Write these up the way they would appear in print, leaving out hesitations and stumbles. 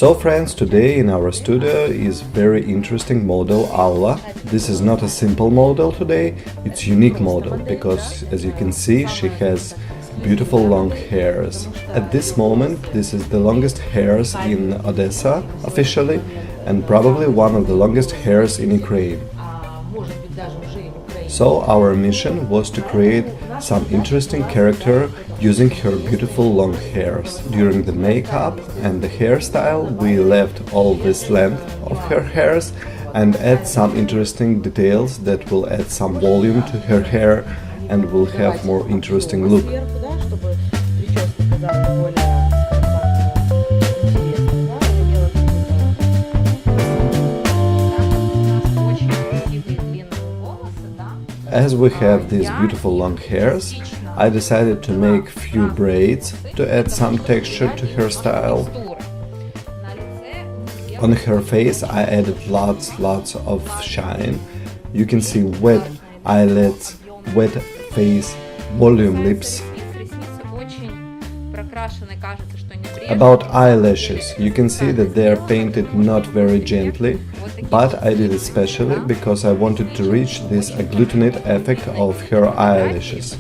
So friends, today in our studio is very interesting model Alla. This is not a simple model today, it's unique model because as you can see she has beautiful long hairs. At this moment this is the longest hairs in Odessa officially and probably one of the longest hairs in Ukraine. So our mission was to create some interesting character using her beautiful long hairs. During the makeup and the hairstyle we left all this length of her hairs and add some interesting details that will add some volume to her hair and will have more interesting look. As we have these beautiful long hairs, I decided to make few braids to add some texture to her style. On her face I added lots of shine. You can see wet eyelids, wet face, volume lips. About eyelashes, you can see that they are painted not very gently, but I did it specially because I wanted to reach this agglutinate effect of her eyelashes.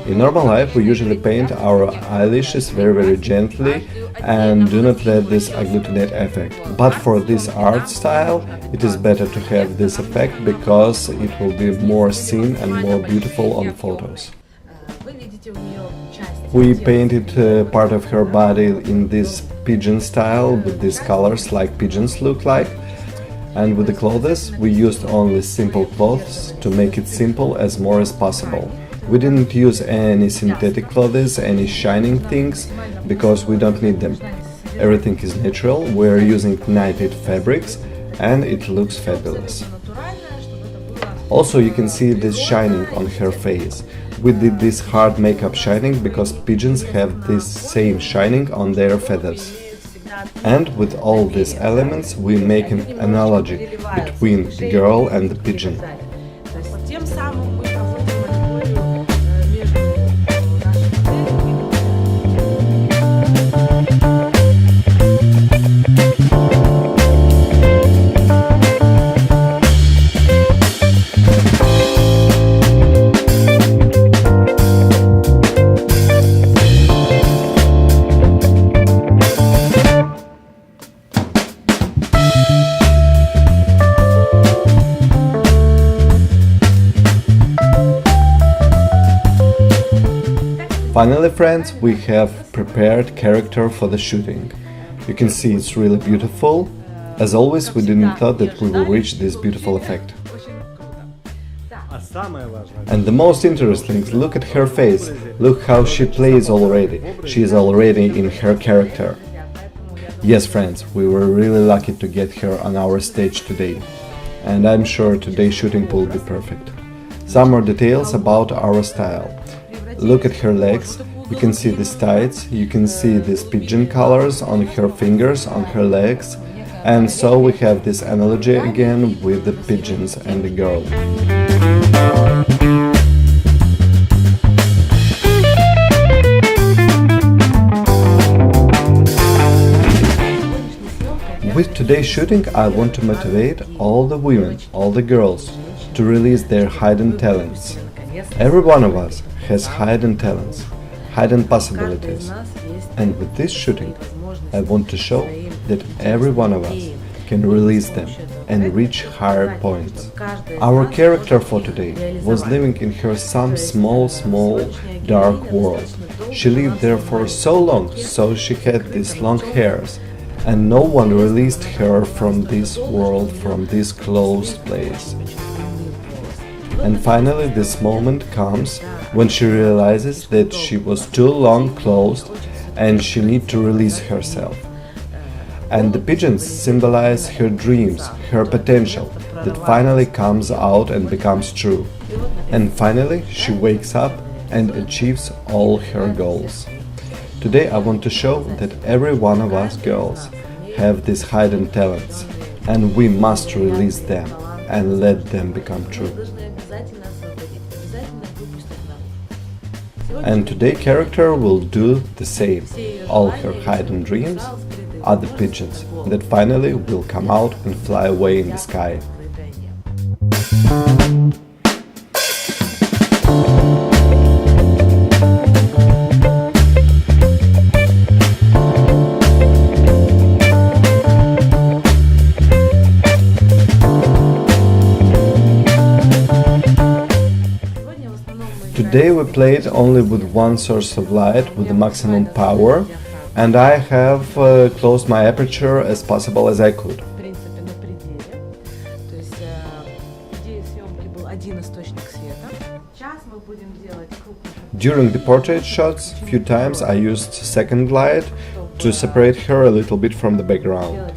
In normal life we usually paint our eyelashes very gently and do not let this agglutinate effect. But for this art style it is better to have this effect because it will be more seen and more beautiful on photos. We painted part of her body in this pigeon style with these colors like pigeons look like. And with the clothes we used only simple clothes to make it simple as more as possible. We didn't use any synthetic clothes, any shining things, because we don't need them. Everything is natural, we're using knitted fabrics and it looks fabulous. Also you can see this shining on her face. We did this hard makeup shining because pigeons have this same shining on their feathers. And with all these elements we make an analogy between the girl and the pigeon. Finally, friends, we have prepared character for the shooting. You can see it's really beautiful. As always, we didn't thought that we will reach this beautiful effect. And the most interesting, look at her face. Look how she plays already. She is already in her character. Yes, friends, we were really lucky to get her on our stage today. And I'm sure today's shooting will be perfect. Some more details about our style. Look at her legs, you can see these tights, you can see these pigeon colors on her fingers, on her legs, and so we have this analogy again with the pigeons and the girl. With today's shooting I want to motivate all the women, all the girls, to release their hidden talents. Every one of us has hidden talents, hidden possibilities, and with this shooting I want to show that every one of us can release them and reach higher points. Our character for today was living in her some small dark world. She lived there for so long, so she had these long hairs, and no one released her from this world, from this closed place. And finally this moment comes when she realizes that she was too long closed and she needs to release herself. And the pigeons symbolize her dreams, her potential, that finally comes out and becomes true. And finally, she wakes up and achieves all her goals. Today I want to show that every one of us girls have these hidden talents, and we must release them and let them become true. And today character will do the same. All her hidden dreams are the pigeons that finally will come out and fly away in the sky. Today we played only with one source of light with the maximum power, and I have closed my aperture as possible as I could. During the portrait shots, few times I used second light to separate her a little bit from the background.